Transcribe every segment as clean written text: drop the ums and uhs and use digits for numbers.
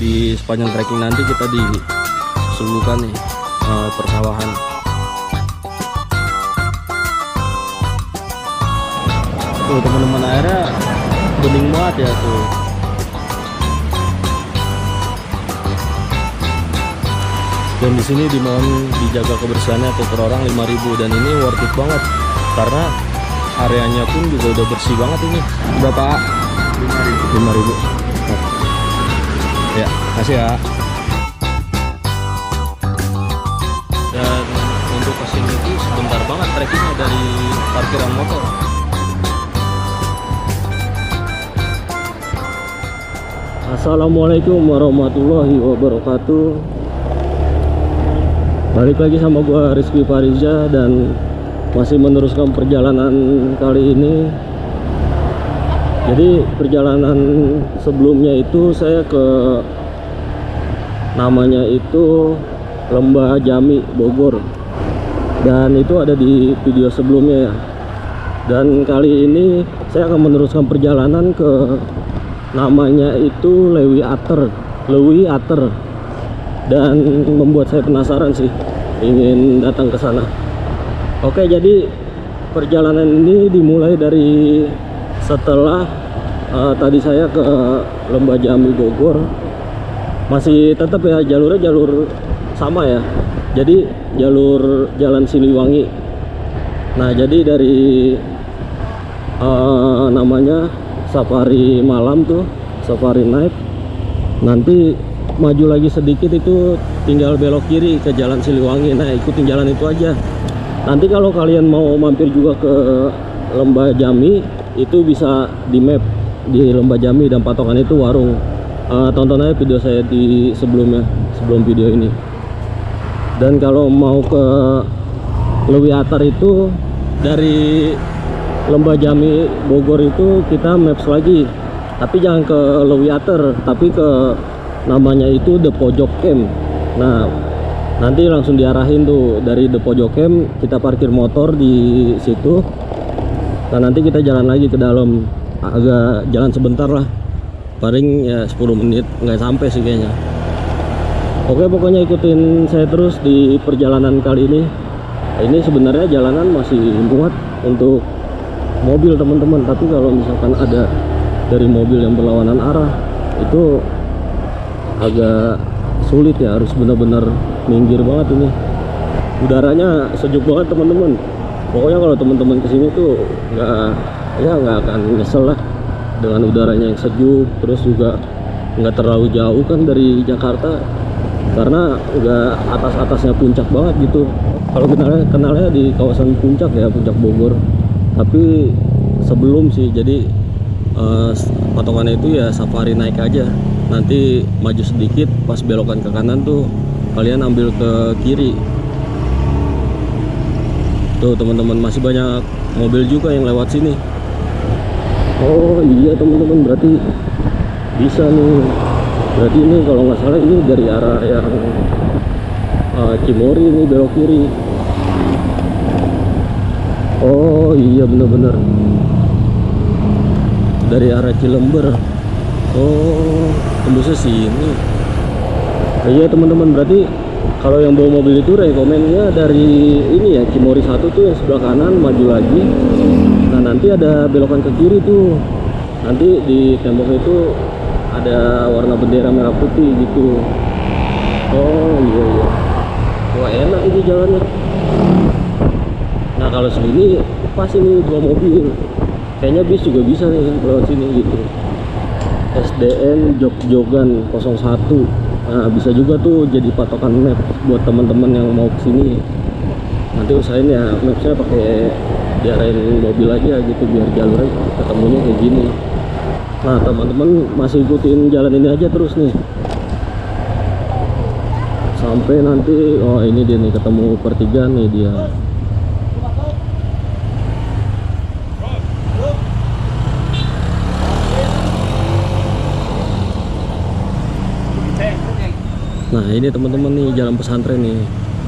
di sepanjang trekking nanti kita disuguhkan nih persawahan. Tuh teman-teman, airnya bening banget ya tuh. Dan di sini dimohon dijaga kebersihannya tuh per orang 5.000, dan ini worth it banget karena areanya pun juga udah bersih banget ini. Berapa? 5.000. Ya, kasih ya. Dan untuk kesini itu sebentar banget trekkingnya dari parkiran motor. Assalamualaikum warahmatullahi wabarakatuh. Balik lagi sama gua Rizky Fariza dan masih meneruskan perjalanan kali ini. Jadi perjalanan sebelumnya itu saya ke namanya itu Lembah Jami Bogor, dan itu ada di video sebelumnya ya. Dan kali ini saya akan meneruskan perjalanan ke namanya itu Lewi Ater, dan membuat saya penasaran sih, ingin datang ke sana. Oke, jadi perjalanan ini dimulai dari setelah tadi saya ke Lembah Jami Bogor. Masih tetap ya jalur sama ya, jadi jalur Jalan Siliwangi. Nah, jadi dari namanya safari malam tuh, safari night, nanti maju lagi sedikit itu tinggal belok kiri ke Jalan Siliwangi. Nah, ikutin jalan itu aja. Nanti kalau kalian mau mampir juga ke Lembah Jami, itu bisa di map di Lembah Jami, dan patokan itu warung. Tonton aja video saya di sebelum video ini. Dan kalau mau ke Lewi Ater itu dari Lembah Jami Bogor itu kita maps lagi, tapi jangan ke Lewi Ater, tapi ke namanya itu The Pojok Camp. Nah, nanti langsung diarahin tuh dari The Pojok Camp, kita parkir motor di situ. Nah, nanti kita jalan lagi ke dalam, agak jalan sebentar lah, paling ya 10 menit, nggak sampai sih kayaknya. Oke, pokoknya ikutin saya terus di perjalanan kali ini. Nah, ini sebenarnya jalanan masih muat untuk mobil teman-teman, tapi kalau misalkan ada dari mobil yang berlawanan arah itu agak sulit ya, harus benar-benar minggir banget ini. Udaranya sejuk banget teman-teman. Pokoknya kalau teman-teman kesini tuh nggak akan nyesel lah dengan udaranya yang sejuk, terus juga nggak terlalu jauh kan dari Jakarta, karena nggak atas-atasnya puncak banget gitu. Kalau kenalnya di kawasan puncak ya, puncak Bogor, tapi sebelum sih, jadi potongannya itu ya safari naik aja. Nanti maju sedikit, pas belokan ke kanan tuh kalian ambil ke kiri. Tuh teman-teman, masih banyak mobil juga yang lewat sini. Oh iya teman-teman, berarti bisa nih. Berarti ini kalau nggak salah ini dari arah yang Cimory ini belok kiri. Oh iya, bener-bener dari arah Cilember. Oh, tembusnya sini. Nah, iya teman-teman, berarti kalau yang bawa mobil itu rekomennya dari ini ya, Cimory 1 tuh yang sebelah kanan, maju lagi. Nah, nanti ada belokan ke kiri tuh. Nanti di tembok itu ada warna bendera merah putih gitu. Oh iya. Wah, enak ini jalannya. Nah, kalau segini pas ini dua mobil. Kayaknya bis juga bisa nih lewat sini gitu. SDN Jogjogan 01. Nah, bisa juga tuh jadi patokan map buat teman-teman yang mau kesini. Nanti usahain ya mapsnya pakai diarahin mobil aja gitu, biar jalurnya ketemunya kayak gini. Nah, teman-teman masih ikutin jalan ini aja terus nih, sampai nanti, oh ini dia nih, ketemu pertigaan nih dia. Nah, ini teman-teman nih jalan pesantren nih.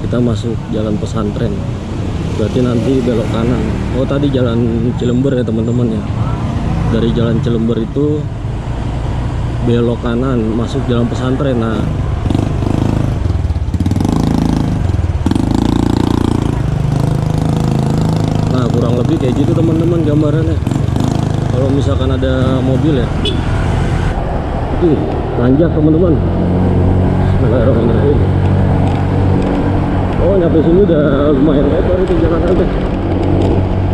Kita masuk jalan pesantren. Berarti nanti belok kanan. Oh, tadi jalan Cilember ya teman-teman ya. Dari jalan Cilember itu belok kanan masuk jalan pesantren. Nah kurang lebih kayak gitu teman-teman gambarannya kalau misalkan ada mobil ya. Nanjak teman-teman. Bismillahirrahmanirrahim. Oh nyampe sini udah lumayan lebar itu jalan nanti.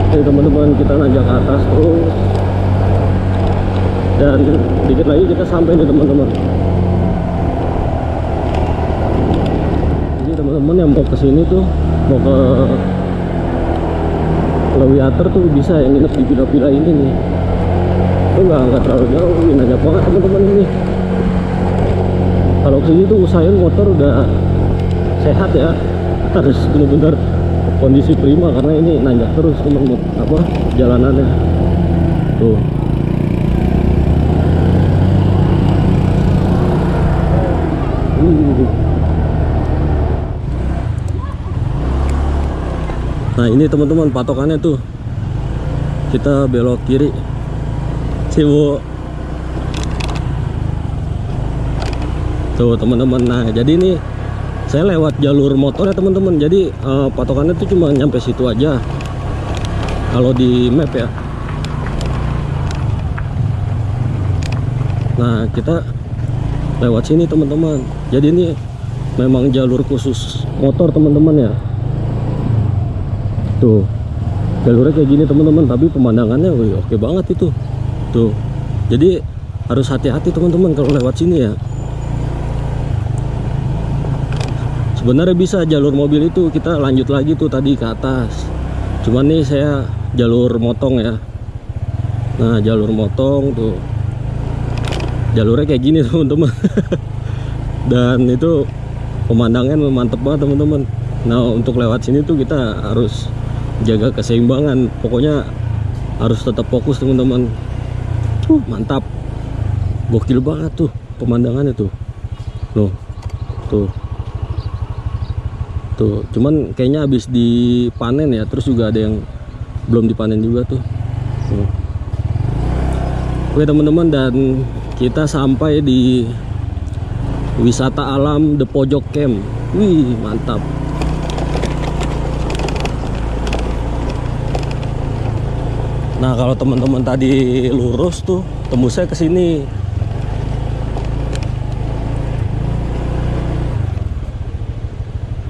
Oke teman-teman, kita nanjak ke atas terus, dan dikit lagi kita sampai nih teman-teman. Jadi teman-teman yang mau ke sini tuh, mau ke Lewiater tuh bisa yang nginep di villa-villa ini nih. Itu nggak terlalu jauh, nanjak banget teman-teman ini. Kalau kesini tuh usahain motor udah sehat ya, harus benar-benar kondisi prima karena ini nanjak terus teman-teman jalanannya tuh. Nah ini teman-teman patokannya tuh, kita belok kiri Cibo tuh teman-teman. Nah jadi ini saya lewat jalur motor ya teman-teman, jadi patokannya tuh cuma nyampe situ aja kalau di map ya. Nah kita lewat sini teman-teman, jadi ini memang jalur khusus motor teman-teman ya. Tuh jalurnya kayak gini teman-teman, tapi pemandangannya wih, oke banget itu tuh. Jadi harus hati-hati teman-teman kalau lewat sini ya. Sebenarnya bisa jalur mobil itu kita lanjut lagi tuh tadi ke atas, cuman nih saya jalur motong ya. Nah jalur motong tuh, jalurnya kayak gini teman-teman. Dan itu pemandangan mantep banget teman-teman. Nah untuk lewat sini tuh kita harus jaga keseimbangan, pokoknya harus tetap fokus teman-teman. Mantap, gokil banget tuh pemandangannya tuh. Loh tuh, cuman kayaknya habis dipanen ya, terus juga ada yang belum dipanen juga tuh. Oke teman-teman, dan kita sampai di wisata alam The Pojok Camp. Wih mantap. Nah kalau teman-teman tadi lurus tuh tembusnya ke sini.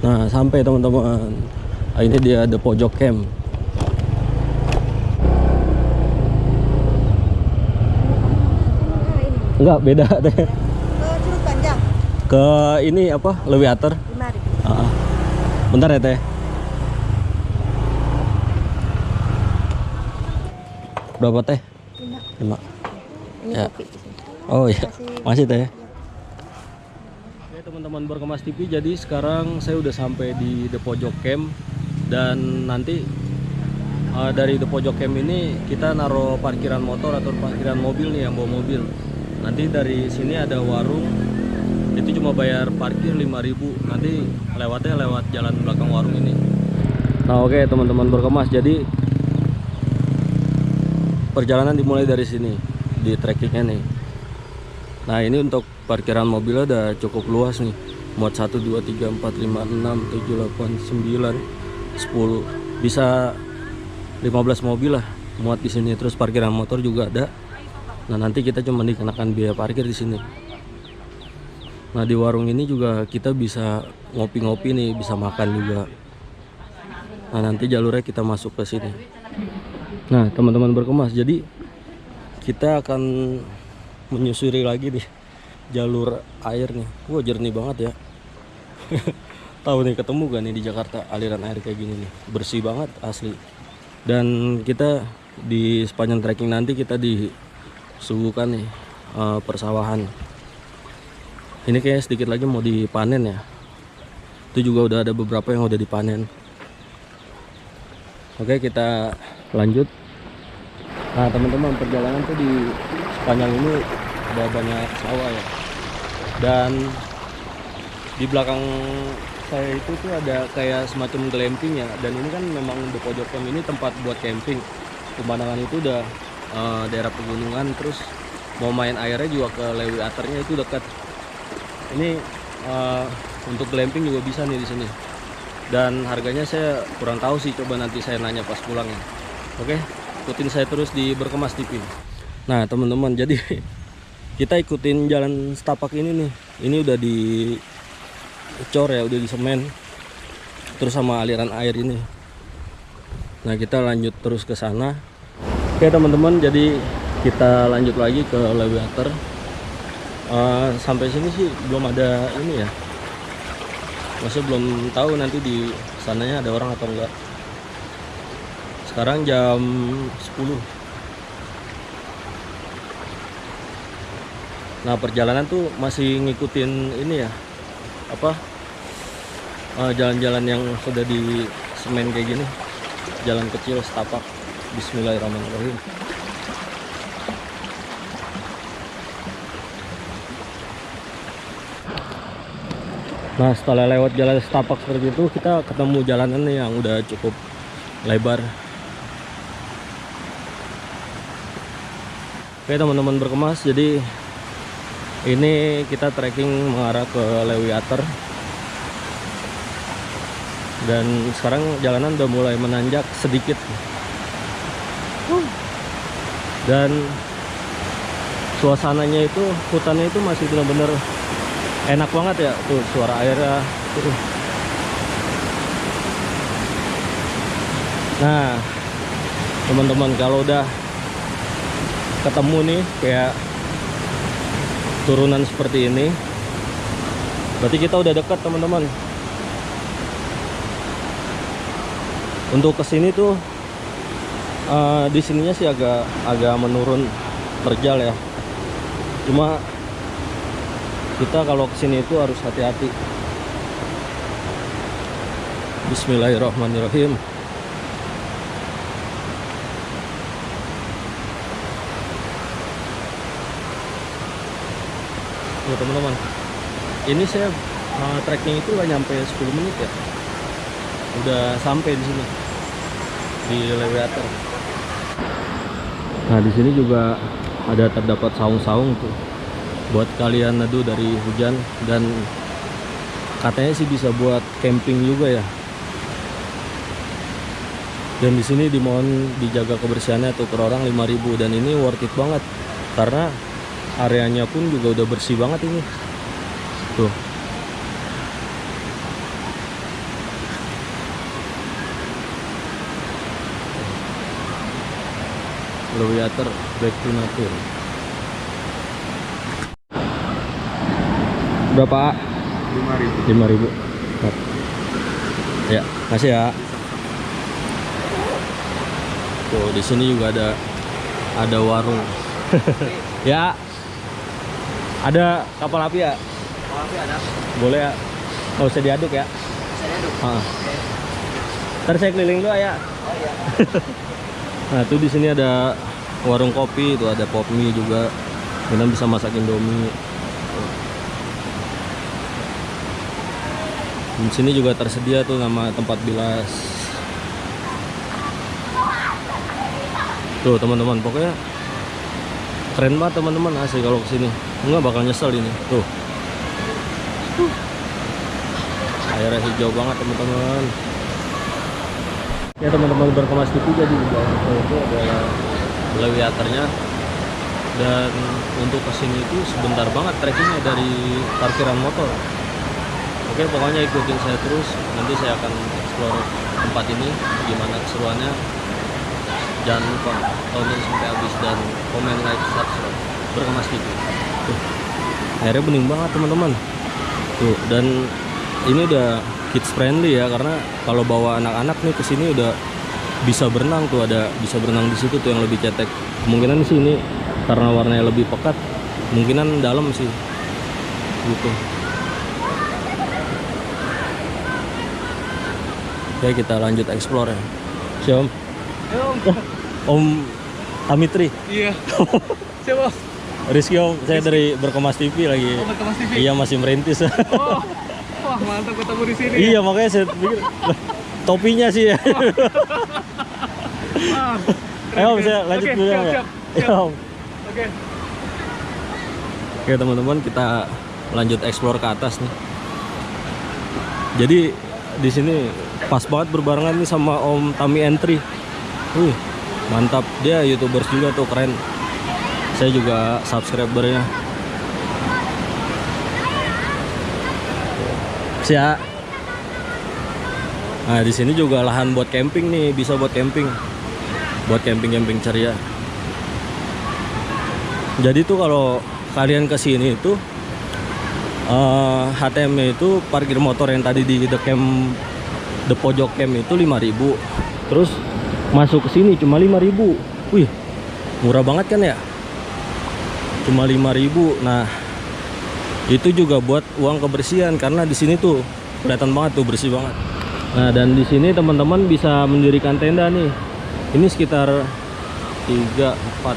Nah sampai teman-teman, ini dia The Pojok Camp. Enggak, beda deh. Ke Curug Panjang. Ke ini apa? Lewiater. Bentar ya teh. Berapa teh? 5. Ini Ya. kopi. Oh iya, masih teh. Ya. Oke teman-teman Berkemas TV, jadi sekarang saya udah sampai di The Pojok Camp, dan nanti dari The Pojok Camp ini kita naruh parkiran motor atau parkiran mobil nih yang bawa mobil. Nanti dari sini ada warung, itu cuma bayar parkir 5.000. Nanti lewatnya lewat jalan belakang warung ini. Nah oke teman-teman Berkemas, jadi perjalanan dimulai dari sini di trackingnya nih. Nah ini untuk parkiran mobilnya udah cukup luas nih, muat 1, 2, 3, 4, 5, 6, 7, 8, 9, 10, bisa 15 mobil lah muat di sini. Terus parkiran motor juga ada. Nah nanti kita cuma dikenakan biaya parkir di sini. Nah di warung ini juga kita bisa ngopi-ngopi nih, bisa makan juga. Nah nanti jalurnya kita masuk ke sini. Nah teman-teman Berkemas, jadi kita akan menyusuri lagi nih jalur air nih. Wah jernih banget ya. Tahu nih, ketemu gak nih di Jakarta aliran air kayak gini nih, bersih banget asli. Dan kita di sepanjang trekking nanti kita disuguhkan nih persawahan. Ini kayaknya sedikit lagi mau dipanen ya. Itu juga udah ada beberapa yang udah dipanen. Oke kita lanjut. Nah teman-teman, perjalanan tuh di sepanjang ini ada banyak sawah ya. Dan di belakang saya itu tuh ada kayak semacam glamping ya. Dan ini kan memang The Pojok Camp ini tempat buat camping. Pemandangan itu udah daerah pegunungan, terus mau main airnya juga ke Lewi Aternya itu dekat. Ini untuk glamping juga bisa nih di sini. Dan harganya saya kurang tahu sih, coba nanti saya nanya pas pulang ya. Oke, ikutin saya terus di Berkemas TV. Nah teman-teman, jadi kita ikutin jalan setapak ini nih. Ini udah dicor ya, udah disemen. Terus sama aliran air ini. Nah kita lanjut terus ke sana. Oke teman-teman, jadi kita lanjut lagi ke Lewi Ater. Sampai sini sih belum ada ini ya. Masih belum tahu nanti di sananya ada orang atau enggak. Sekarang jam 10. Nah perjalanan tuh masih ngikutin ini ya, apa, jalan-jalan yang sudah di semen kayak gini. Jalan kecil setapak. Bismillahirrahmanirrahim. Nah setelah lewat jalan setapak seperti itu, kita ketemu jalanan yang udah cukup lebar. Oke teman-teman Berkemas, jadi ini kita trekking mengarah ke Lewi Ater. Dan sekarang jalanan udah mulai menanjak sedikit. Dan suasananya itu, hutannya itu masih benar-benar enak banget ya, tuh suara airnya tuh. Nah teman-teman, kalau udah ketemu nih kayak turunan seperti ini, berarti kita udah dekat teman-teman. Untuk kesini tuh di sininya sih agak menurun terjal ya. Cuma kita kalau kesini itu harus hati-hati. Bismillahirrahmanirrahim. Tuh teman-teman, ini saya trekking itu nggak nyampe 10 menit ya, udah sampai di sini di Lewi Ater. Nah di sini juga ada terdapat saung-saung tuh buat kalian neduh dari hujan, dan katanya sih bisa buat camping juga ya. Dan di sini dimohon dijaga kebersihannya tuh, per orang 5.000, dan ini worth it banget karena areanya pun juga udah bersih banget ini. Tuh. Lewi Ater, back to nature. Berapa? 5.000. 5.000. Ya, kasih ya. Tuh di sini juga ada warung. Ya. Ada kapal api ya? Kapal api ada. Boleh ya. Nggak usah diaduk ya. Bisa diaduk. Ntar saya keliling dulu ya. Oh iya. Nah, tuh di sini ada warung kopi, itu ada pop mie juga. Kita bisa masak Indomie. Di sini juga tersedia tuh nama tempat bilas. Tuh teman-teman, pokoknya keren banget teman-teman, asli kalau kesini nggak bakal nyesel ini. Tuh airnya hijau banget teman-teman. Ya teman-teman Berkemas TV, jadi di jalan itu adalah Lewi Aternya. Dan untuk kesini itu sebentar banget trekkingnya dari parkiran motor. Oke, pokoknya ikutin saya terus, nanti saya akan explore tempat ini, gimana keseruannya. Jangan lupa tonton sampai habis dan komen, like, subscribe Berkemas TV. Tuh, airnya bening banget teman-teman. Tuh, dan ini udah kids friendly ya, karena kalau bawa anak-anak nih kesini udah bisa berenang tuh, ada bisa berenang di situ tuh yang lebih cetek. Kemungkinan sih ini karena warnanya lebih pekat, kemungkinan dalam sih gitu. Oke, kita lanjut explore ya. Siap. Om Amitri. Iya. Siapa? Rizky Om, saya dari Berkemas TV lagi. Oh, Berkemas TV. Iya, masih merintis. Oh, wah mantap ketemu di sini. Iya, makanya saya pikir topinya sih ya. Ah, Ayo Om, saya lanjut Oke, dulu ya. siap. Ya Om. Oke. Oke teman-teman, kita lanjut explore ke atas nih. Jadi di sini pas banget berbarengan nih sama Om Tami Entry. Mantap, dia YouTubers juga tuh, keren. Saya juga subscribernya. Siap. Nah, di sini juga lahan buat camping nih, bisa buat camping. Buat camping-camping ceria. Jadi tuh kalau kalian ke sini itu HTM-nya itu parkir motor yang tadi di the pojok camp itu 5.000. Terus masuk ke sini cuma 5.000. Wih, murah banget kan ya? Cuma 5.000. Nah, itu juga buat uang kebersihan karena di sini tuh kelihatan banget tuh, bersih banget. Nah, dan di sini teman-teman bisa mendirikan tenda nih. Ini sekitar 3, 4,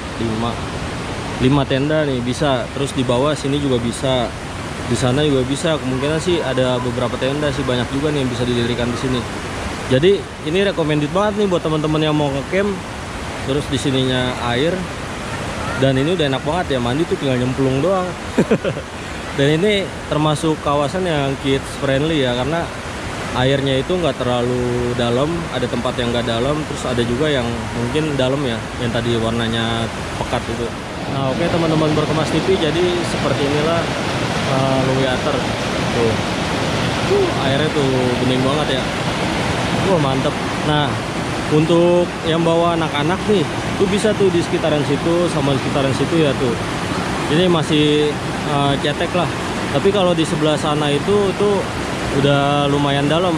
5 tenda nih bisa. Terus di bawah sini juga bisa. Di sana juga bisa. Kemungkinan sih ada beberapa tenda sih, banyak juga nih yang bisa didirikan di sini. Jadi ini recommended banget nih buat teman-teman yang mau ngecamp. Terus di sininya air. Dan ini udah enak banget ya, mandi tuh tinggal nyemplung doang. Dan ini termasuk kawasan yang kids friendly ya, karena airnya itu nggak terlalu dalam, ada tempat yang nggak dalam, terus ada juga yang mungkin dalam ya, yang tadi warnanya pekat itu. Nah oke teman-teman Berkemas TV, jadi seperti inilah Lewiater tuh. Airnya tuh bening banget ya. Mantep. Nah untuk yang bawa anak-anak nih, tuh bisa tuh di sekitaran situ sama di sekitaran situ ya tuh. Ini masih cetek lah. Tapi kalau di sebelah sana itu tuh udah lumayan dalam.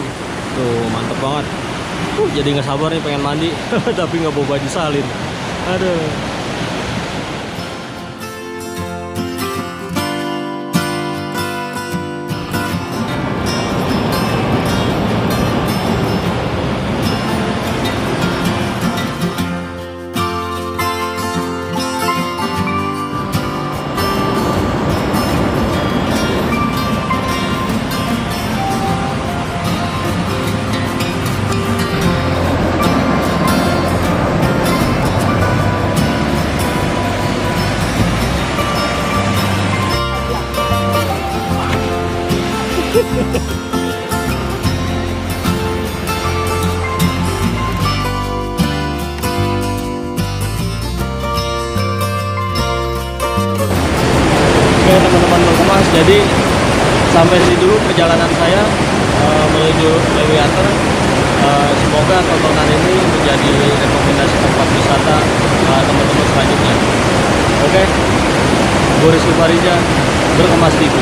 Tuh mantep banget. Jadi nggak sabar nih pengen mandi. Tapi nggak bawa baju salin. Aduh. Oke teman-teman Berkemas, jadi sampai sini dulu perjalanan saya menuju Lewiater. Semoga tontonan ini menjadi rekomendasi tempat wisata teman-teman selanjutnya. Oke, Rizky Farija, Berkemas TV.